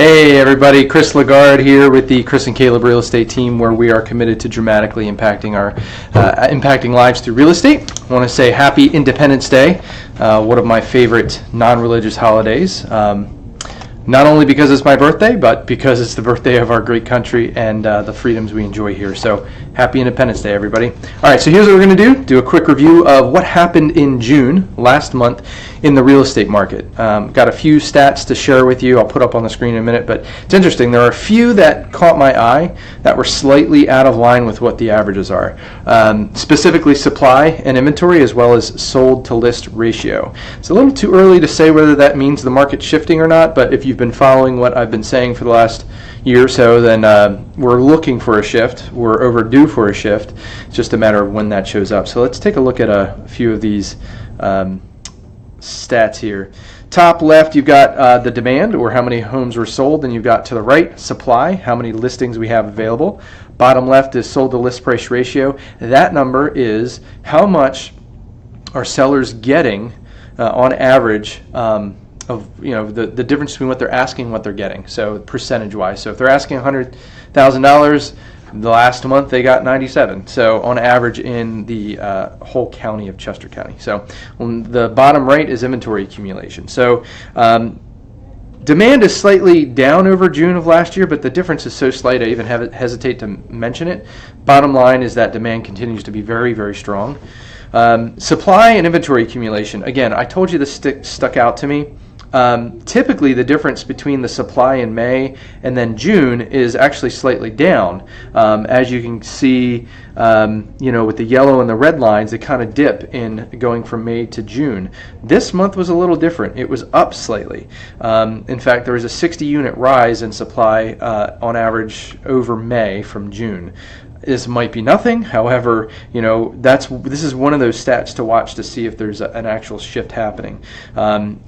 Hey everybody, Chris LaGarde here with the Chris and Caleb Real Estate Team, where we are committed to dramatically impacting lives through real estate. I want to say Happy Independence Day, one of my favorite non-religious holidays. Not only because it's my birthday, but because it's the birthday of our great country and the freedoms we enjoy here. So Happy Independence Day, everybody. All right, so here's what we're going to do a quick review of what happened in June, last month, in the real estate market. Got a few stats to share with you. I'll put up on the screen in a minute, but it's interesting. There are a few that caught my eye that were slightly out of line with what the averages are. Specifically supply and inventory, as well as sold to list ratio. It's a little too early to say whether that means the market's shifting or not, but if you've been following what I've been saying for the last year or so, then we're looking for a shift. We're overdue for a shift. It's just a matter of when that shows up. So let's take a look at a few of these stats here. Top left, you've got the demand, or how many homes were sold, and you've got to the right, supply, how many listings we have available. Bottom left is sold to list price ratio. That number is how much are sellers getting on average of the difference between what they're asking and what they're getting, so percentage wise. So if they're asking $100,000, the last month they got 97, so on average in the whole county of Chester County. So on the bottom right is inventory accumulation. So demand is slightly down over June of last year, but the difference is so slight I even hesitate to mention it. Bottom line is that demand continues to be very, very strong. Supply and inventory accumulation, again, I told you this stuck out to me. Typically the difference between the supply in May and then June is actually slightly down. As you can see, with the yellow and the red lines, they kind of dip in going from May to June. This month was a little different. It was up slightly. In fact, there was a 60 unit rise in supply on average over May from June. This might be nothing. However, this is one of those stats to watch to see if there's an actual shift happening.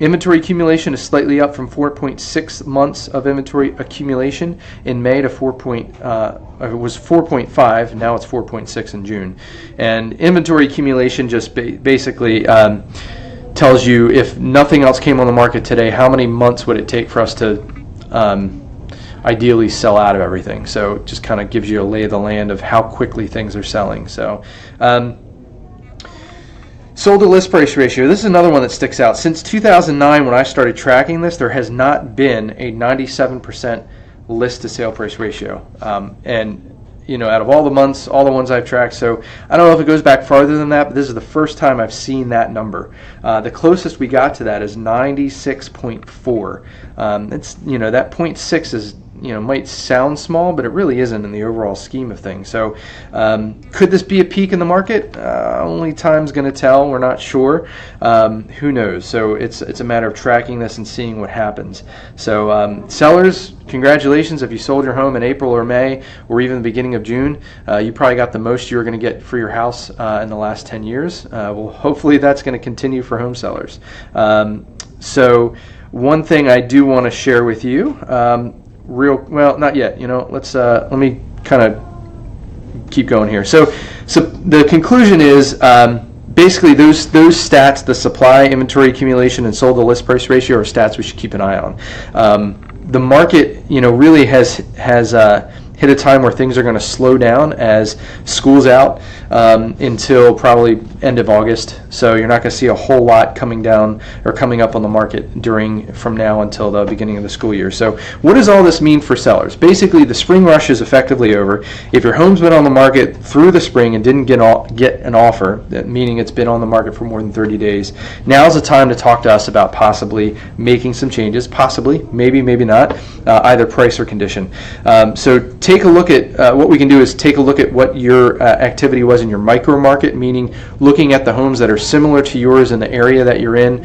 Inventory accumulation is slightly up from 4.6 months of inventory accumulation in May to it was 4.5. Now it's 4.6 in June. And inventory accumulation just basically tells you, if nothing else came on the market today, how many months would it take for us to ideally sell out of everything. So it just kind of gives you a lay of the land of how quickly things are selling. So sold to list price ratio, this is another one that sticks out. Since 2009, when I started tracking this, there has not been a 97% list to sale price ratio. Out of all the months, all the ones I've tracked, so I don't know if it goes back farther than that, but this is the first time I've seen that number. The closest we got to that is 96.4. It's that 0.6 is might sound small, but it really isn't in the overall scheme of things. So could this be a peak in the market? Only time's going to tell. We're not sure. Who knows? So it's a matter of tracking this and seeing what happens. So sellers, congratulations if you sold your home in April or May or even the beginning of June. You probably got the most you're going to get for your house in the last 10 years. Well, hopefully that's going to continue for home sellers. So one thing I do want to share with you, not yet. Let me kind of keep going here. So the conclusion is basically those stats, the supply, inventory accumulation, and sold to list price ratio, are stats we should keep an eye on. The market, really has hit a time where things are going to slow down as school's out until probably end of August. So you're not going to see a whole lot coming up on the market from now until the beginning of the school year. So what does all this mean for sellers? Basically, the spring rush is effectively over. If your home's been on the market through the spring and didn't get an offer, meaning it's been on the market for more than 30 days, now's the time to talk to us about possibly making some changes, possibly, maybe not, either price or condition. So take a look at what we can do is take a look at what your activity was in your micro market, meaning looking at the homes that are similar to yours in the area that you're in.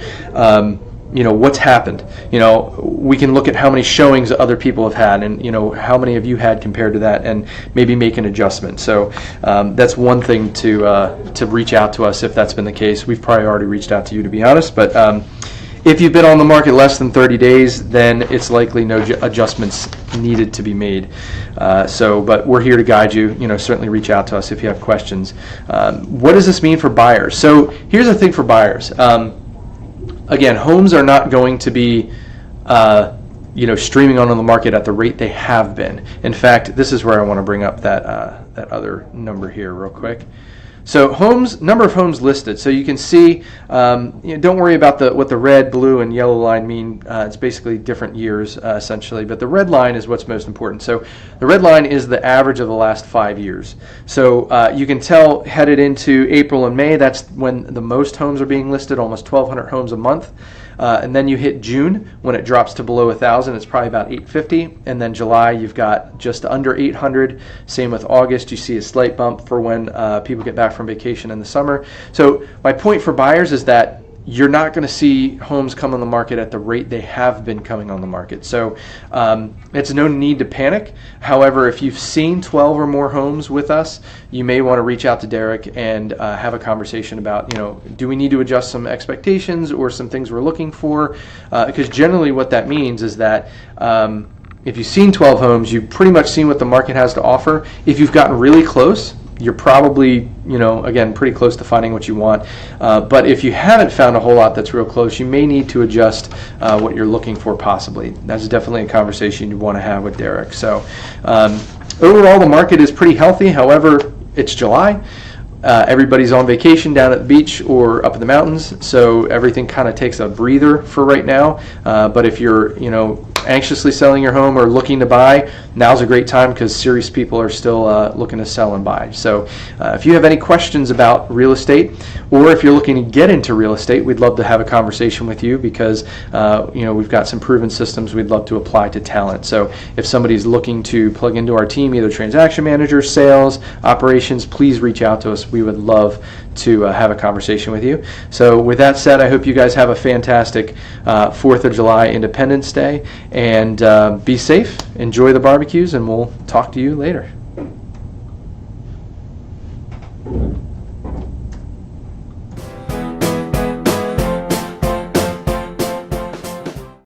What's happened. We can look at how many showings other people have had, and how many have you had compared to that, and maybe make an adjustment. So that's one thing to reach out to us if that's been the case. We've probably already reached out to you, to be honest, but if you've been on the market less than 30 days, then it's likely no adjustments needed to be made. But we're here to guide you. Certainly reach out to us if you have questions. What does this mean for buyers? So here's the thing for buyers. Again, homes are not going to be streaming onto the market at the rate they have been. In fact, this is where I want to bring up that other number here real quick. So number of homes listed. So you can see, don't worry about what the red, blue, and yellow line mean. It's basically different years, essentially. But the red line is what's most important. So the red line is the average of the last 5 years. So you can tell headed into April and May, that's when the most homes are being listed, almost 1,200 homes a month. And then you hit June when it drops to below 1,000. It's probably about 850. And then July, you've got just under 800. Same with August. You see a slight bump for when people get back from vacation in the summer. So my point for buyers is that you're not going to see homes come on the market at the rate they have been coming on the market. So it's no need to panic. However, if you've seen 12 or more homes with us, you may want to reach out to Derek and have a conversation about, do we need to adjust some expectations or some things we're looking for? Because generally what that means is that if you've seen 12 homes, you've pretty much seen what the market has to offer. If you've gotten really close, you're probably, again, pretty close to finding what you want. But if you haven't found a whole lot that's real close, you may need to adjust what you're looking for possibly. That's definitely a conversation you want to have with Derek. So overall, the market is pretty healthy. However, it's July. Everybody's on vacation down at the beach or up in the mountains, so everything kind of takes a breather for right now. But if you're, anxiously selling your home or looking to buy, now's a great time because serious people are still looking to sell and buy. So if you have any questions about real estate, or if you're looking to get into real estate, we'd love to have a conversation with you because we've got some proven systems we'd love to apply to talent. So if somebody's looking to plug into our team, either transaction manager, sales, operations, please reach out to us. We would love to have a conversation with you. So with that said, I hope you guys have a fantastic 4th of July Independence Day, and be safe, enjoy the barbecues, and we'll talk to you later.